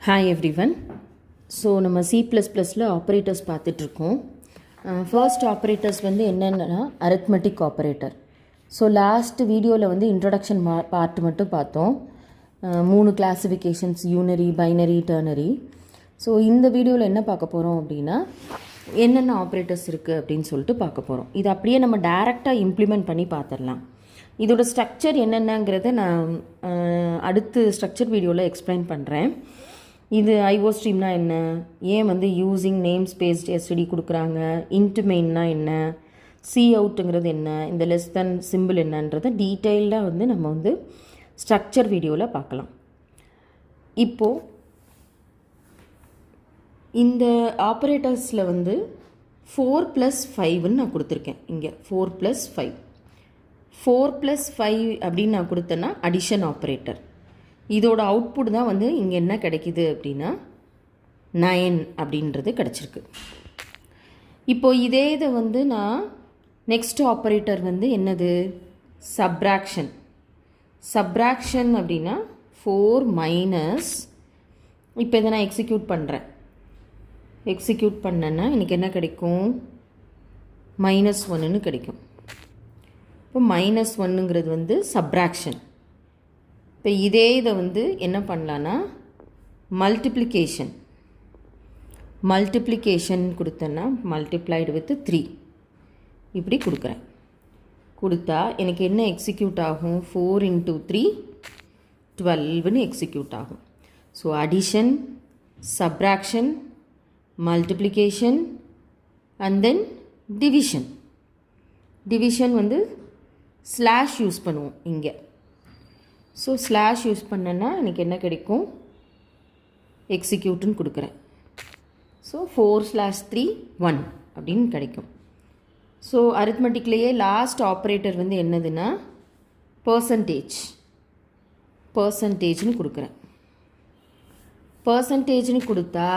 Hi everyone. So நம்ம C++ல் operators பார்த்துட்ருக்கோம். First operators வந்து என்னென்னா அரித்மெட்டிக் ஆப்ரேட்டர். ஸோ லாஸ்ட் வீடியோவில் வந்து இன்ட்ரொடக்ஷன் பார்ட் மட்டும் பார்த்தோம். 3 கிளாஸிஃபிகேஷன்ஸ், யூனரி, பைனரி, டர்னரி. ஸோ இந்த வீடியோவில் என்ன பார்க்க போகிறோம் அப்படின்னா என்னென்ன ஆப்ரேட்டர்ஸ் இருக்குது அப்படின்னு சொல்லிட்டு பார்க்க போகிறோம். இது அப்படியே நம்ம டைரெக்டாக இம்ப்ளிமெண்ட் பண்ணி பார்த்துடலாம். இதோட ஸ்ட்ரக்சர் என்னென்னங்கிறத நான் அடுத்து ஸ்ட்ரக்சர் வீடியோவில் எக்ஸ்பிளைன் பண்ணுறேன். இது ஐஓ ஸ்ட்ரீம்னா என்ன, ஏன் வந்து யூஸிங் நேம் ஸ்பேஸ் எஸ்டிடி கொடுக்குறாங்க, இன்ட் மெயின்னா என்ன, சி அவுட்டுங்கிறது என்ன, இந்த லெஸ் தென் சிம்பிள் என்னன்றதை டீட்டெயில்டாக வந்து நம்ம வந்து ஸ்ட்ரக்சர் வீடியோவில் பார்க்கலாம். இப்போது இந்த ஆப்ரேட்டர்ஸில் வந்து 4+5ன்னு நான் கொடுத்துருக்கேன். இங்கே 4+5 4+5 அப்படின்னு நான் கொடுத்தேன்னா அடிஷன் ஆப்ரேட்டர். இதோட அவுட்புட் தான் வந்து இங்கே என்ன கிடைக்கிது அப்படின்னா 9 அப்படின்றது கிடச்சிருக்கு. இப்போது இதே இதை வந்து நான் நெக்ஸ்ட் ஆப்ரேட்டர் வந்து என்னது, சப்ராக்ஷன். சப்ராக்ஷன் அப்படின்னா 4 இப்போ இதை நான் எக்ஸிக்யூட் பண்ணுறேன். எக்ஸிக்யூட் பண்ணேன்னா எனக்கு என்ன கிடைக்கும், -1ன்னு கிடைக்கும். இப்போ -1ங்கிறது வந்து சப்ராக்ஷன். இப்போ இதே இதை வந்து என்ன பண்ணலான்னா மல்டிப்ளிகேஷன் கொடுத்தேன்னா மல்டிப்ளைடு வித் 3 இப்படி கொடுக்குறேன். கொடுத்தா எனக்கு என்ன எக்ஸிக்யூட் ஆகும், 4 × 3 12ன்னு எக்ஸிக்யூட் ஆகும். So addition, subtraction, multiplication and then division. Division வந்து ஸ்லாஷ் யூஸ் பண்ணுவோம் இங்கே. ஸோ ஸ்லாஷ் யூஸ் பண்ணேன்னா எனக்கு என்ன கிடைக்கும், எக்ஸிக்யூட்டுன்னு கொடுக்குறேன். ஸோ 4/3 1 அப்படின்னு கிடைக்கும். ஸோ அரித்மெட்டிக்லேயே லாஸ்ட் ஆப்ரேட்டர் வந்து என்னதுன்னா பர்சன்டேஜ்னு கொடுக்குறேன். பர்சன்டேஜ்னு கொடுத்தா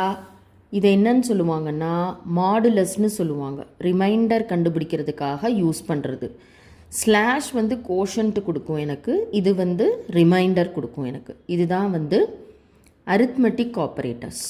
இதை என்னன்னு சொல்லுவாங்கன்னா மாடுலஸ்ன்னு சொல்லுவாங்க. ரிமைண்டர் கண்டுபிடிக்கிறதுக்காக யூஸ் பண்ணுறது. ஸ்லாஷ் வந்து கோஷன்ட்டு கொடுக்கும் எனக்கு, இது வந்து ரிமைண்டர் கொடுக்கும் எனக்கு. இதுதான் வந்து அரித்மெட்டிக் ஆப்ரேட்டர்ஸ்.